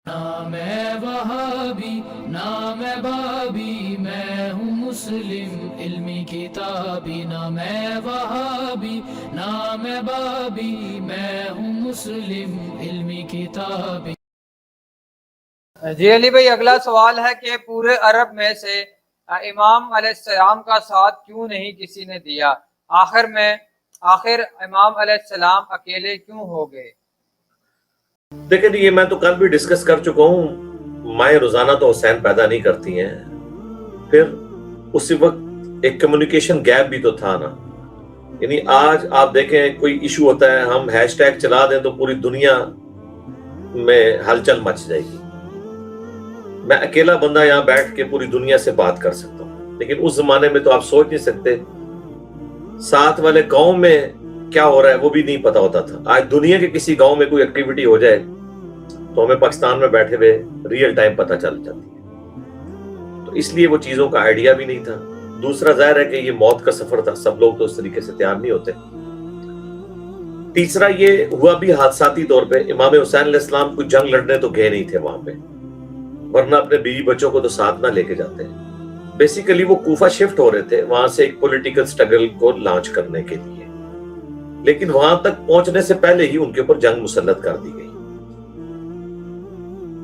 نہ میں وہابی نہ میں بابی، میں ہوں مسلم علمی کتابی، نہ میں وہابی نہ میں بابی، میں ہوں مسلم علمی کتابی۔ جی علی بھائی، اگلا سوال ہے کہ پورے عرب میں سے امام علیہ السلام کا ساتھ کیوں نہیں کسی نے دیا؟ آخر امام علیہ السلام اکیلے کیوں ہو گئے؟ دیکھیں یہ میں تو کل بھی ڈسکس کر چکا ہوں، مائیں روزانہ تو حسین پیدا نہیں کرتی ہیں، پھر اسی وقت ایک کمیونیکیشن گیپ بھی تو تھا نا۔ یعنی آج آپ دیکھیں کوئی ایشو ہوتا ہے، ہم ہیش ٹیگ چلا دیں تو پوری دنیا میں ہلچل مچ جائے گی۔ میں اکیلا بندہ یہاں بیٹھ کے پوری دنیا سے بات کر سکتا ہوں، لیکن اس زمانے میں تو آپ سوچ نہیں سکتے ساتھ والے گاؤں میں کیا ہو رہا ہے وہ بھی نہیں پتا ہوتا تھا۔ آج دنیا کے کسی گاؤں میں کوئی ایکٹیویٹی ہو جائے تو ہمیں پاکستان میں بیٹھے ہوئے ریئل ٹائم پتہ چل جاتی ہے، تو اس لیے وہ چیزوں کا آئیڈیا بھی نہیں تھا۔ دوسرا ظاہر ہے کہ یہ موت کا سفر تھا، سب لوگ تو اس طریقے سے تیار نہیں ہوتے۔ تیسرا یہ ہوا بھی حادثاتی طور پہ، امام حسین علیہ السلام کوئی جنگ لڑنے تو گئے نہیں تھے وہاں پہ، ورنہ اپنے بیوی بچوں کو تو ساتھ نہ لے کے جاتے ہیں۔ بیسیکلی وہ کوفہ شفٹ ہو رہے تھے وہاں سے ایک پولیٹیکل سٹرگل کو لانچ کرنے کے لیے، لیکن وہاں تک پہنچنے سے پہلے ہی ان کے اوپر جنگ مسلط کر دی گئی۔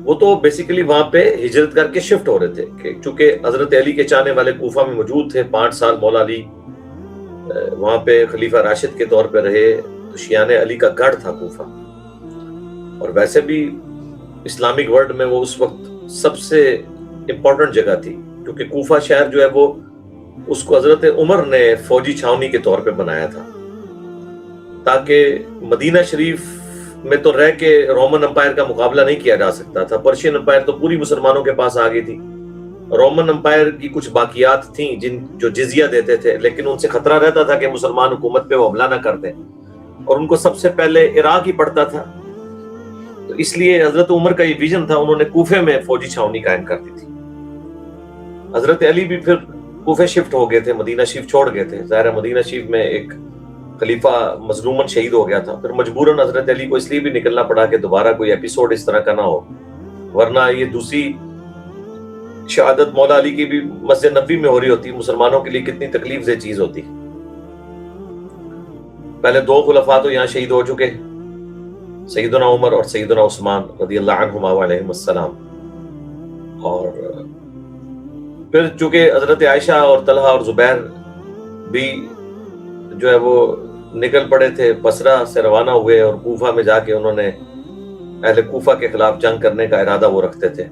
وہ تو بیسیکلی وہاں پہ ہجرت کر کے شفٹ ہو رہے تھے کہ چونکہ حضرت علی کے چاہنے والے کوفہ میں موجود تھے، 5 سال مولا علی وہاں پہ خلیفہ راشد کے طور پہ رہے، تو شیعان علی کا گڑھ تھا کوفہ، اور ویسے بھی اسلامک ورلڈ میں وہ اس وقت سب سے امپورٹنٹ جگہ تھی، کیونکہ کوفہ شہر جو ہے وہ اس کو حضرت عمر نے فوجی چھاونی کے طور پہ بنایا تھا، تاکہ مدینہ شریف میں تو رہ کے رومن امپائر کا مقابلہ نہیں کیا جا سکتا تھا، پرشین امپائر تو پوری مسلمانوں کے پاس آ گئی تھی، رومن امپائر کی کچھ باقیات تھیں جو جزیہ دیتے تھے، لیکن ان سے خطرہ رہتا تھا کہ مسلمان حکومت پہ وہ حملہ نہ کر دیں، اور ان کو سب سے پہلے عراق ہی پڑتا تھا، تو اس لیے حضرت عمر کا یہ ویژن تھا، انہوں نے کوفے میں فوجی چھاونی قائم کر دی تھی۔ حضرت علی بھی پھر کوفے شفٹ ہو گئے تھے، مدینہ شریف چھوڑ گئے تھے، ظاہر مدینہ شریف میں ایک خلیفہ مظلوماً شہید ہو گیا تھا، پھر مجبوراً حضرت علی کو اس لیے بھی نکلنا پڑا کہ دوبارہ کوئی ایپیسوڈ اس طرح کا نہ ہو، ورنہ یہ دوسری شہادت مولا علی کی بھی مسجد نبوی میں ہو رہی ہوتی، مسلمانوں کے لیے کتنی تکلیف دہ چیز ہوتی۔ پہلے 2 خلفاء تو یہاں شہید ہو چکے، سیدنا عمر اور سیدنا عثمان رضی اللہ عنہما علیہم السلام، اور پھر چونکہ حضرت عائشہ اور طلحہ اور زبیر بھی جو ہے وہ نکل پڑے تھے، بصرہ سے روانہ ہوئے اور کوفہ میں جا کے انہوں نے اہل کوفہ کے خلاف جنگ کرنے کا ارادہ وہ رکھتے تھے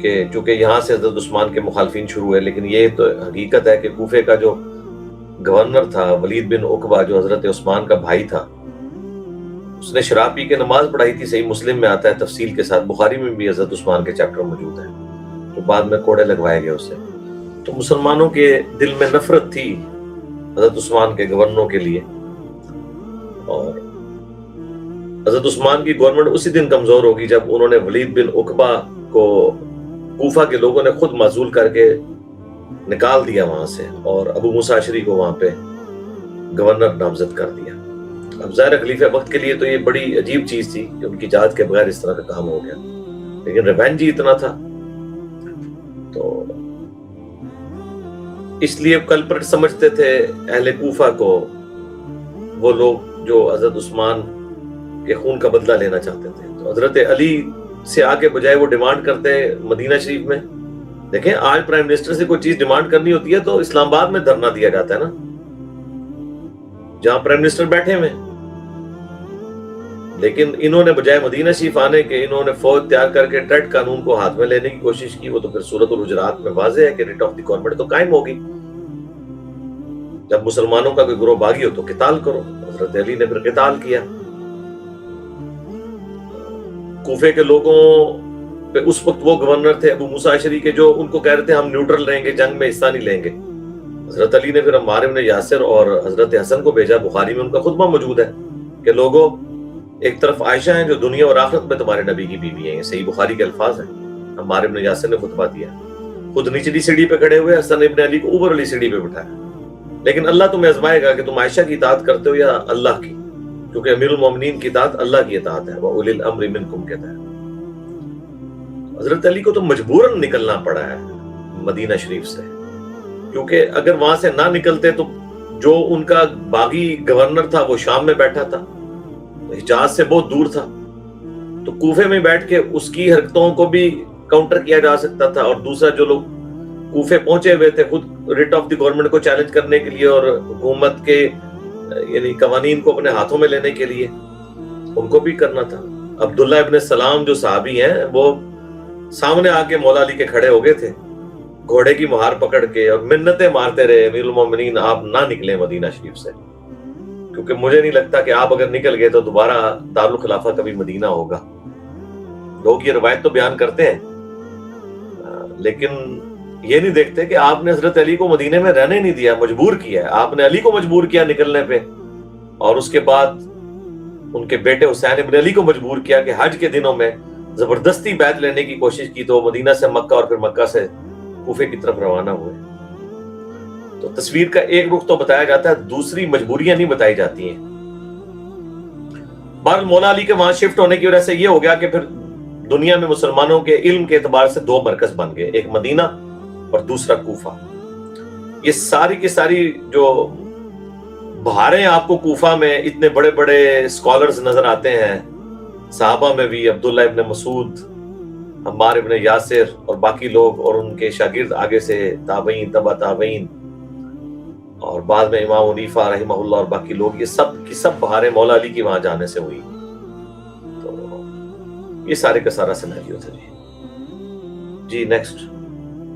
کہ چونکہ یہاں سے حضرت عثمان کے مخالفین شروع ہوئے، لیکن یہ تو حقیقت ہے کہ کوفے کا جو گورنر تھا ولید بن عقبہ، جو حضرت عثمان کا بھائی تھا، اس نے شراب پی کے نماز پڑھائی تھی، صحیح مسلم میں آتا ہے تفصیل کے ساتھ، بخاری میں بھی حضرت عثمان کے چیپٹر موجود ہیں، تو بعد میں کوڑے لگوائے گئے اسے۔ تو مسلمانوں کے دل میں نفرت تھی حضرت عثمان کے گورنروں کے لیے، اور حضرت عثمان کی گورنمنٹ اسی دن کمزور ہوگی جب انہوں نے ولید بن عقبہ کو کوفہ کے لوگوں نے خود معزول کر کے نکال دیا وہاں سے، اور ابو موسیٰ اشعری کو وہاں پہ گورنر نامزد کر دیا۔ اب ظاہر خلیفہ وقت کے لیے تو یہ بڑی عجیب چیز تھی کہ ان کی اجازت کے بغیر اس طرح کا کام ہو گیا، لیکن ریونج ہی اتنا تھا، تو اس لیے کلپرٹ سمجھتے تھے اہل کوفہ کو وہ لوگ جو حضرت عثمان کے خون کا بدلہ لینا چاہتے تھے، تو حضرت علی سے آگے بجائے وہ ڈیمانڈ کرتے مدینہ شریف میں۔ دیکھیں آج پرائم منسٹر سے کوئی چیز ڈیمانڈ کرنی ہوتی ہے تو اسلام آباد میں دھرنا دیا جاتا ہے نا، جہاں پرائم منسٹر بیٹھے ہوئے، لیکن انہوں نے بجائے مدینہ شریف آنے کے انہوں نے فوج تیار کر کے ٹریٹ قانون کو ہاتھ میں لینے کی کوشش کی۔ وہ تو پھر سورۃ الحجرات میں واضح ہے کہ ریٹ آف دی گورنمنٹ تو قائم ہوگی، جب مسلمانوں کا کوئی گروہ باغی ہو تو قتال کرو۔ حضرت علی نے پھر قتال کیا۔ کوفے کے لوگوں پہ اس وقت وہ گورنر تھے ابو موسیٰ اشعری کے، جو ان کو کہہ رہے تھے ہم نیوٹرل رہیں گے، جنگ میں حصہ نہیں لیں گے۔ حضرت علی نے پھر عمار بن یاسر اور حضرت حسن کو بھیجا، بخاری میں ان کا خطبہ موجود ہے کہ لوگوں ایک طرف عائشہ ہیں جو دنیا اور آخرت میں تمہارے نبی کی بیوی ہیں، یہ صحیح بخاری کے الفاظ ہیں۔ عمار بن یاسر نے خطبہ دیا، خود نچلی سیڑھی پہ کھڑے ہوئے، حسن ابن علی کو اوپر والی سیڑھی پہ بٹھایا، لیکن اللہ تمہیں آزمائے گا کہ تم عائشہ کی اطاعت کرتے ہو یا اللہ کی، کیونکہ امیر المومنین کی اطاعت اللہ کی اطاعت ہے، وَأُولِي الْأَمْرِ مِنْكُمْ کہتا ہے۔ حضرت علی کو تو مجبوراً نکلنا پڑا ہے مدینہ شریف سے، کیونکہ اگر وہاں سے نہ نکلتے تو جو ان کا باغی گورنر تھا وہ شام میں بیٹھا تھا، حجاز سے بہت دور تھا، تو کوفے میں بیٹھ کے اس کی حرکتوں کو بھی کاؤنٹر کیا جا سکتا تھا، اور دوسرا جو لوگ کوفے پہنچے ہوئے تھے خود ریٹ آف دی گورنمنٹ کو چیلنج کرنے کے لیے اور حکومت کے یعنی قوانین کو اپنے ہاتھوں میں لینے کے لیے، ان کو بھی کرنا تھا۔ عبداللہ ابن سلام جو صحابی ہیں وہ سامنے آ کے مولا علی کے کھڑے ہو گئے تھے، گھوڑے کی مہار پکڑ کے، اور منتیں مارتے رہے امیر المومنین آپ نہ نکلیں مدینہ شریف سے، کیونکہ مجھے نہیں لگتا کہ آپ اگر نکل گئے تو دوبارہ دارالخلافہ کبھی مدینہ ہوگا۔ لوگ یہ روایت تو بیان کرتے ہیں لیکن یہ نہیں دیکھتے کہ آپ نے حضرت علی کو مدینے میں رہنے نہیں دیا، مجبور کیا ہے، آپ نے علی کو مجبور کیا نکلنے پہ، اور اس کے بعد ان کے بیٹے حسین ابن علی کو مجبور کیا کہ حج کے دنوں میں زبردستی بیعت لینے کی کوشش کی، تو مدینہ سے مکہ اور پھر مکہ سے کوفے کی طرف روانہ ہوئے۔ تو تصویر کا ایک رخ تو بتایا جاتا ہے، دوسری مجبوریاں نہیں بتائی جاتی ہیں۔ بہرحال مولا علی کے وہاں شفٹ ہونے کی وجہ سے یہ ہو گیا کہ پھر دنیا میں مسلمانوں کے علم کے اعتبار سے دو مرکز بن گئے، ایک مدینہ اور دوسرا کوفہ۔ یہ ساری کی ساری جو بہاریں آپ کو کوفہ میں اتنے بڑے بڑے اسکالرز نظر آتے ہیں، صحابہ میں بھی عبداللہ ابن مسعود، عمار ابن یاسر اور باقی لوگ، اور ان کے شاگرد آگے سے تابعین، تبع تابعین، اور بعد میں امام حنیفہ رحمہ اللہ اور باقی لوگ، یہ سب کی سب بہاریں مولا علی کی وہاں جانے سے ہوئی۔ تو یہ سارے کا سارا سیناریو تھا جی۔ نیکسٹ۔